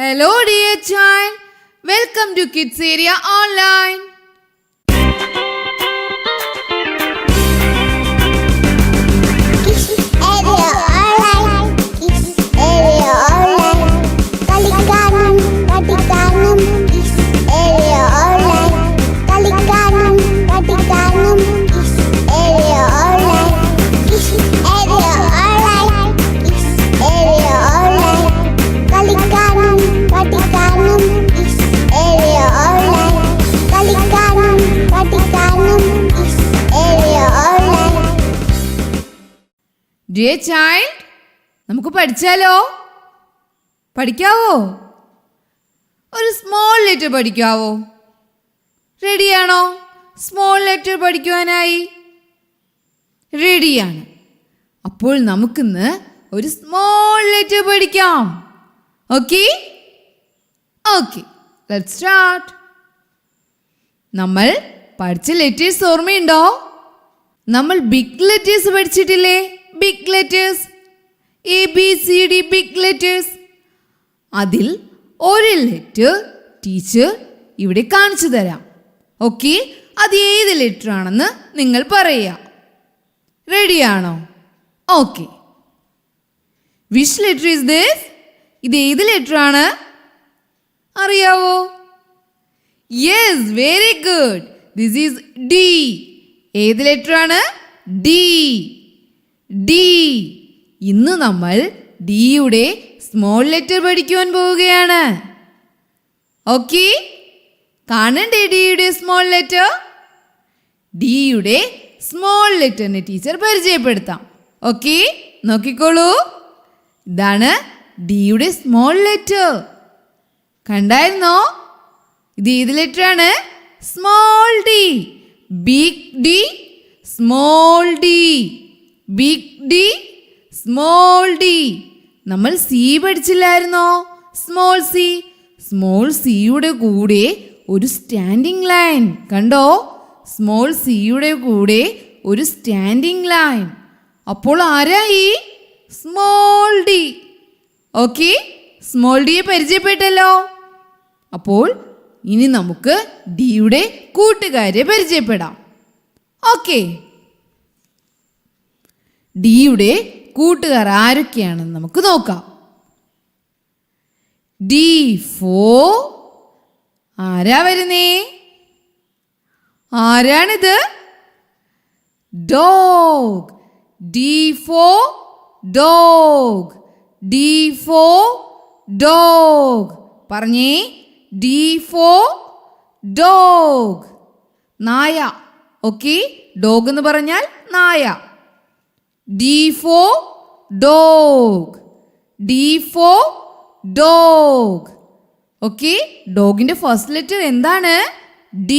Hello dear child, welcome to Kids Area Online. Dear child, നമുക്ക് പഠിച്ചാലോ? പഠിക്കാവോ? ഒരു small letter പഠിക്കാവോ? റെഡിയാണോ? Small letter പഠിക്കുവാനായി റെഡിയാണ്. അപ്പോൾ നമുക്കിന്ന് ഒരു സ്മോൾ ലെറ്റർ പഠിക്കാം. ഓക്കെ? Okay, let's start. നമ്മൾ പഠിച്ച ലെറ്റേഴ്സ് ഓർമ്മയുണ്ടോ? നമ്മൾ ബിഗ് ലെറ്റേഴ്സ് പഠിച്ചിട്ടില്ലേ? Big letters, ABCD big letters. അതിൽ ഒരു ലെറ്റർ ടീച്ചർ ഇവിടെ കാണിച്ചു തരാം. ഓക്കെ, അത് ഏത് ലെറ്റർ ആണെന്ന് നിങ്ങൾ പറയുക. റെഡിയാണോ? Okay. Which letter is this? ഇത് ഏത് ലെറ്റർ ആണ്? അറിയാവോ? Yes, very good. This is D. ഏത് ലെറ്റർ ആണ്? D. ഇന്ന് നമ്മൾ ഡിയുടെ സ്മോൾ ലെറ്റർ പഠിക്കുവാൻ പോവുകയാണ്. ഓക്കെ, കാണണ്ടേ ഡിയുടെ സ്മോൾ ലെറ്റർ? ഡിയുടെ സ്മോൾ ലെറ്ററിനെ ടീച്ചർ പരിചയപ്പെടുത്താം. ഓക്കെ, നോക്കിക്കോളൂ. ഇതാണ് ഡിയുടെ സ്മോൾ ലെറ്റർ. കണ്ടായിരുന്നോ? ഇത് ഏത് ലെറ്റർ ആണ്? Small D. Big D, small D. Big D, small D. നമ്മൾ സി പഠിച്ചില്ലായിരുന്നോ? Small C. സ്മോൾ സിയുടെ കൂടെ ഒരു സ്റ്റാൻഡിംഗ് ലൈൻ കണ്ടോ? സ്മോൾ സിയുടെ കൂടെ ഒരു സ്റ്റാൻഡിംഗ് ലൈൻ. അപ്പോൾ ആരായി? Small D. ഓക്കെ, സ്മോൾ ഡിയെ പരിചയപ്പെട്ടല്ലോ. അപ്പോൾ ഇനി നമുക്ക് ഡിയുടെ കൂട്ടുകാരെ പരിചയപ്പെടാം. ഓക്കെ, ഡിയുടെ കൂട്ടുകാർ ആരൊക്കെയാണെന്ന് നമുക്ക് നോക്കാം. D4. ആരാ വരുന്നേ? ആരാണിത്? Dog. D4 dog. D4 dog. പറഞ്ഞേ, D4 ഡോഗ്. നായ. ഓക്കെ, ഡോഗ് എന്ന് പറഞ്ഞാൽ നായ. D4 dog. D4 dog. Okay, ഡോഗിന്റെ ഫസ്റ്റ് ലെറ്റർ എന്താണ്? D.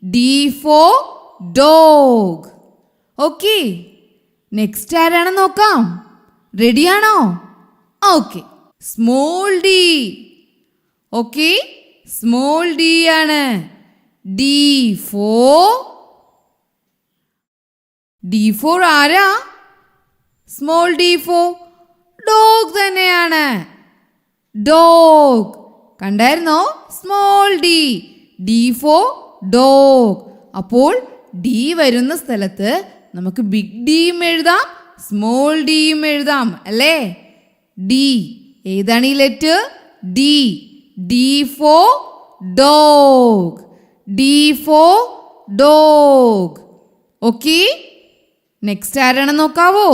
D4 dog. Okay, next ആരാണെന്ന് നോക്കാം. റെഡിയാണോ? Okay, small D. Okay, small D ആണ്. D4 ആരാ? സ്മോൾ D4 ഡോഗ് തന്നെയാണ്. ഡോഗ്. കണ്ടായിരുന്നോ? Small D. D4 dog. അപ്പോൾ ഡി വരുന്ന സ്ഥലത്ത് നമുക്ക് ബിഗ് ഡിയും എഴുതാം, സ്മോൾ ഡിയും എഴുതാം അല്ലേ? ഡി. ഏതാണ് ഈ letter? D. D4 dog. D4 dog. Okay, next ആരാണെന്ന് നോക്കാവോ?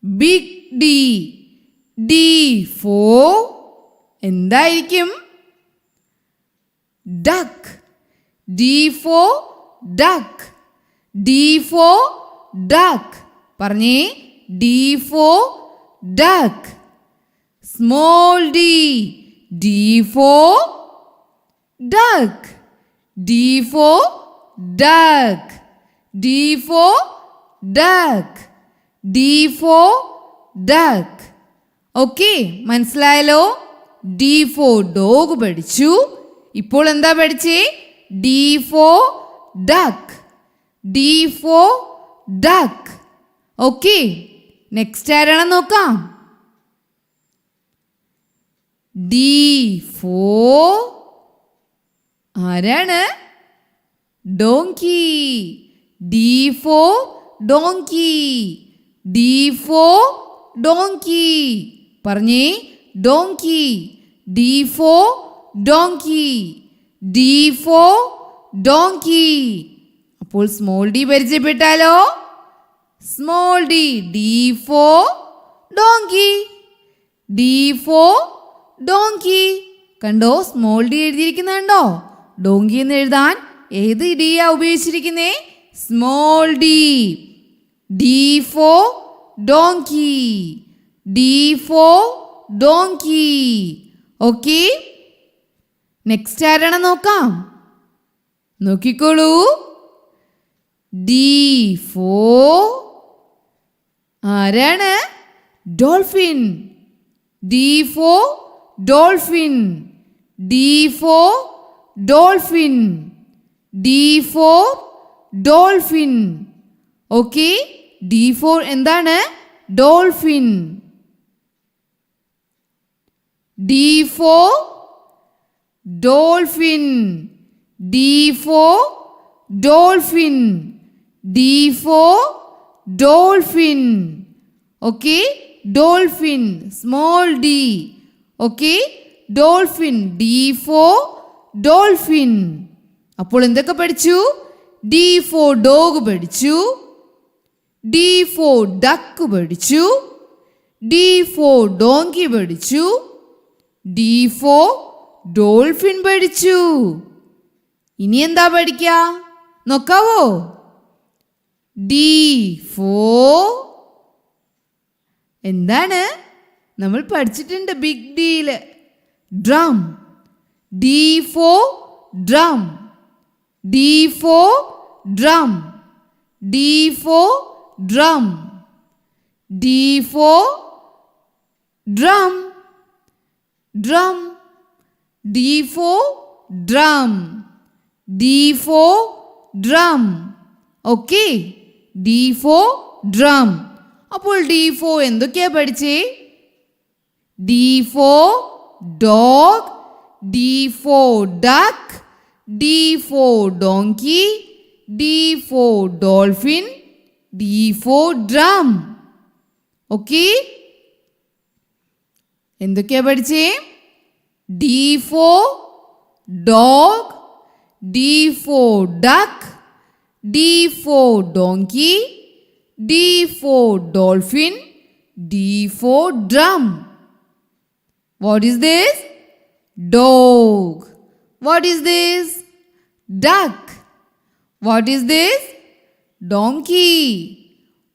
Big D. D4 എന്തായിരിക്കും? Duck. D4 duck. D4 duck. പറഞ്ഞേ, D4 duck. Small D. D4 duck. D4 duck. D4 duck. D4 duck. ഓക്കെ, മനസ്സിലായല്ലോ? D4 ഡോഗ് പഠിച്ചു. ഇപ്പോൾ എന്താ പഠിച്ചേ? D4 duck. D4 duck. Okay, next ആരാണെന്ന് നോക്കാം. ഡി ഫോർ ആരാണ്? Donkey. D for donkey. D for donkey. പറഞ്ഞേ, donkey. D for donkey. D for donkey. അപ്പോൾ സ്മോൾ ഡി പരിചയപ്പെട്ടാലോ? Small D. D for donkey. D for donkey. കണ്ടോ, small D എഴുതിയിരിക്കുന്നുണ്ടോ? Donkey എന്ന് എഴുതാൻ ഏത് ഡിയാ ഉപയോഗിച്ചിരിക്കുന്നേ? Small D. D for donkey. D for donkey. Okay, next ആരാണ് നോക്കാം. നോക്കിക്കോളൂ. ഡി ഫോർ ആരാണ്? Dolphin. D for dolphin. D for dolphin. D for dolphin. Okay, D for എന്താണ്? Dolphin. D for dolphin. D for dolphin. D for dolphin. Okay, dolphin small D. Okay, dolphin. D for dolphin. അപ്പോൾ എന്തൊക്കെ പഠിച്ചു? D for dog പഠിച്ചു. D for duck പഠിച്ചു. D for donkey പഠിച്ചു. D for dolphin പഠിച്ചു. ഇനി എന്താ പഠിക്കുക നോക്കാവോ? ഡി ഫോർ എന്താണ്? നമ്മൾ പഠിച്ചിട്ടുണ്ട് ബിഗ് ഡിയില് drum. D for drum. D for drum. D for drum. D for drum. Drum. D for drum. D for drum. Okay, D for drum. അപ്പോൾ ഡി ഫോർ എന്തൊക്കെയാ പഠിച്ചേ? D for dog. D for duck. D for donkey. D for dolphin. D for drum. Okay, എന്തൊക്കെയാ പഠിച്ചേ? D for dog. D for duck. D for donkey. D for dolphin. D for drum. What is this? Dog. What is this? Duck. What is this? Donkey.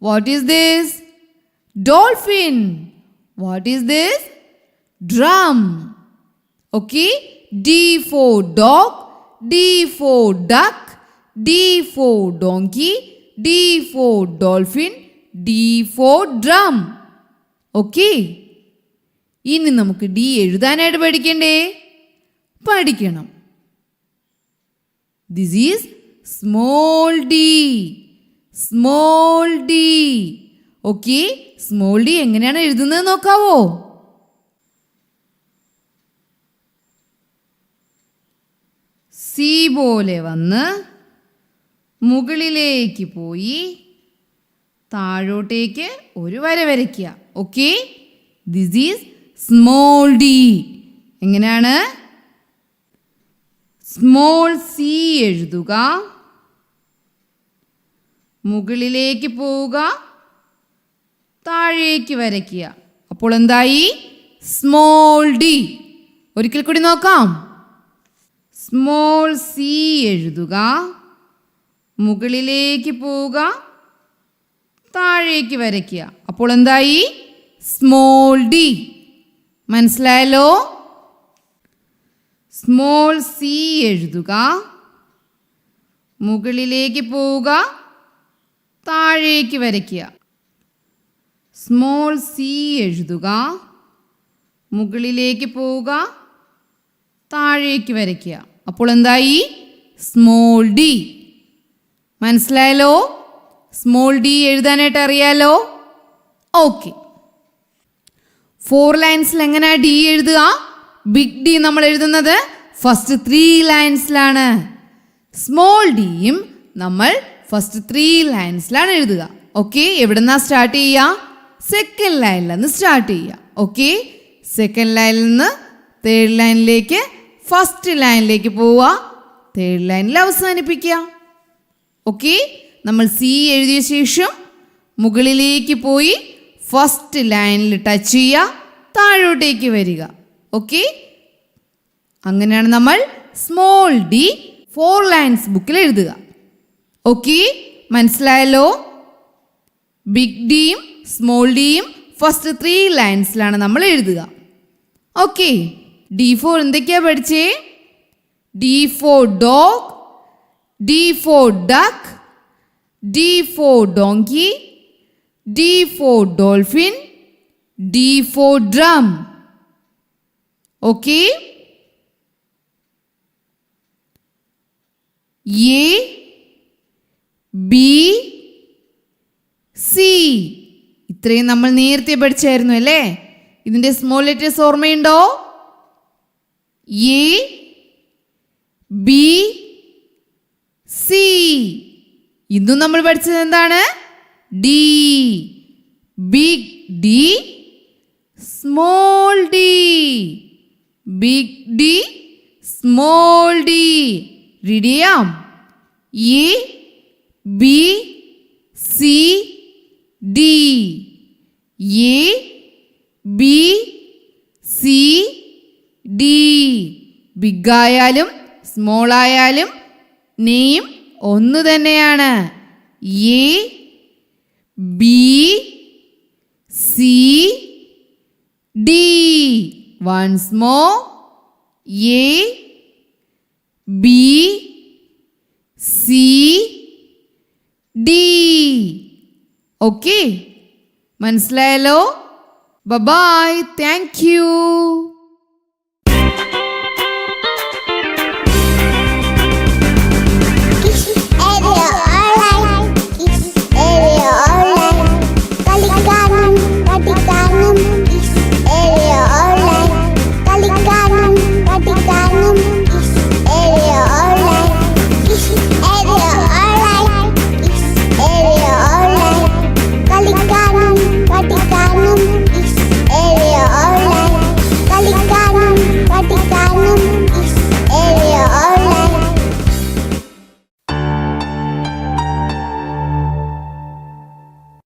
What is this? Dolphin. What is this? Drum. Okay? D for dog. D for duck. D for donkey. D for dolphin. D for drum. Okay? ഇനി നമുക്ക് D എഴുതാനായിട്ട് പഠിക്കണ്ടേ? പഠിക്കണം. This is small D. Small D. Okay, small D എങ്ങനെയാണ് എഴുതുന്നത് നോക്കാവോ? C പോലെ വന്ന് മുകളിലേക്ക് പോയി താഴോട്ടേക്ക് ഒരു വര വരയ്ക്കുക. Okay, this is small D. എങ്ങനെയാണ്? സ്മോൾ സി എഴുതുക, മുകളിലേക്ക് പോവുക, താഴേക്ക് വരയ്ക്കുക. അപ്പോൾ എന്തായി? Small D. ഒരിക്കൽ കൂടി നോക്കാം. സ്മോൾ സി എഴുതുക, മുകളിലേക്ക് പോവുക, താഴേക്ക് വരയ്ക്കുക. അപ്പോൾ എന്തായി? Small D. മനസ്സിലായല്ലോ? സ്മോൾ സി എഴുതുക, മുകളിലേക്ക് പോവുക, താഴേക്ക് വരയ്ക്കുക. സ്മോൾ സി എഴുതുക, മുകളിലേക്ക് പോവുക, താഴേക്ക് വരയ്ക്കുക. അപ്പോൾ എന്തായി? Small D. മനസ്സിലായല്ലോ? സ്മോൾ ഡി എഴുതാനായിട്ട് അറിയാലോ? ഓക്കെ. 4 ലൈൻസിൽ എങ്ങനെയാ ഡി എഴുതുക? ബിഗ് ഡി നമ്മൾ എഴുതുന്നത് ഫസ്റ്റ് 3 ലൈൻസിലാണ്. സ്മോൾ ഡിയും നമ്മൾ ഫസ്റ്റ് 3 ലൈൻസിലാണ് എഴുതുക. ഓക്കെ, എവിടെന്നാ സ്റ്റാർട്ട് ചെയ്യുക? സെക്കൻഡ് ലൈനിൽ നിന്ന് സ്റ്റാർട്ട് ചെയ്യുക. ഓക്കെ, സെക്കൻഡ് ലൈനിൽ നിന്ന് തേർഡ് ലൈനിലേക്ക് ഫസ്റ്റ് ലൈനിലേക്ക് പോവുക, തേർഡ് ലൈനിൽ അവസാനിപ്പിക്കുക. ഓക്കെ, നമ്മൾ സി എഴുതിയ ശേഷം മുകളിലേക്ക് പോയി ഫസ്റ്റ് ലൈനിൽ ടച്ച് ചെയ്യുക, താഴോട്ടേക്ക് വരിക. ഓക്കെ, അങ്ങനെയാണ് നമ്മൾ സ്മോൾ ഡി 4 ലൈൻസ് ബുക്കിൽ എഴുതുക. ഓക്കെ, മനസ്സിലായല്ലോ? ബിഗ് ഡിയും സ്മോൾ ഡിയും ഫസ്റ്റ് 3 ലൈൻസിലാണ് നമ്മൾ എഴുതുക. ഓക്കെ, D4 എന്തൊക്കെയാ പഠിച്ചേ? D4 dog, D4 duck, D4 donkey, D4 dolphin, D4 drum. Okay, A B C ഇത്രയും നമ്മൾ നേരത്തെ പഠിച്ചായിരുന്നു അല്ലേ? ഇതിൻ്റെ സ്മോൾ ലെറ്റേഴ്സ് ഓർമ്മയുണ്ടോ? A B C. ഇന്നും നമ്മൾ പഠിച്ചത് എന്താണ്? D, big D, small D, big D, small D. Read ചെയ്യാം. A B C D, A B C D. Big ആയാലും സ്മോൾ ആയാലും നെയിം ഒന്ന് തന്നെയാണ്. A B C D. Once more. A B C D. Okay, മനസ്സിലായല്ലോ? Bye, thank U.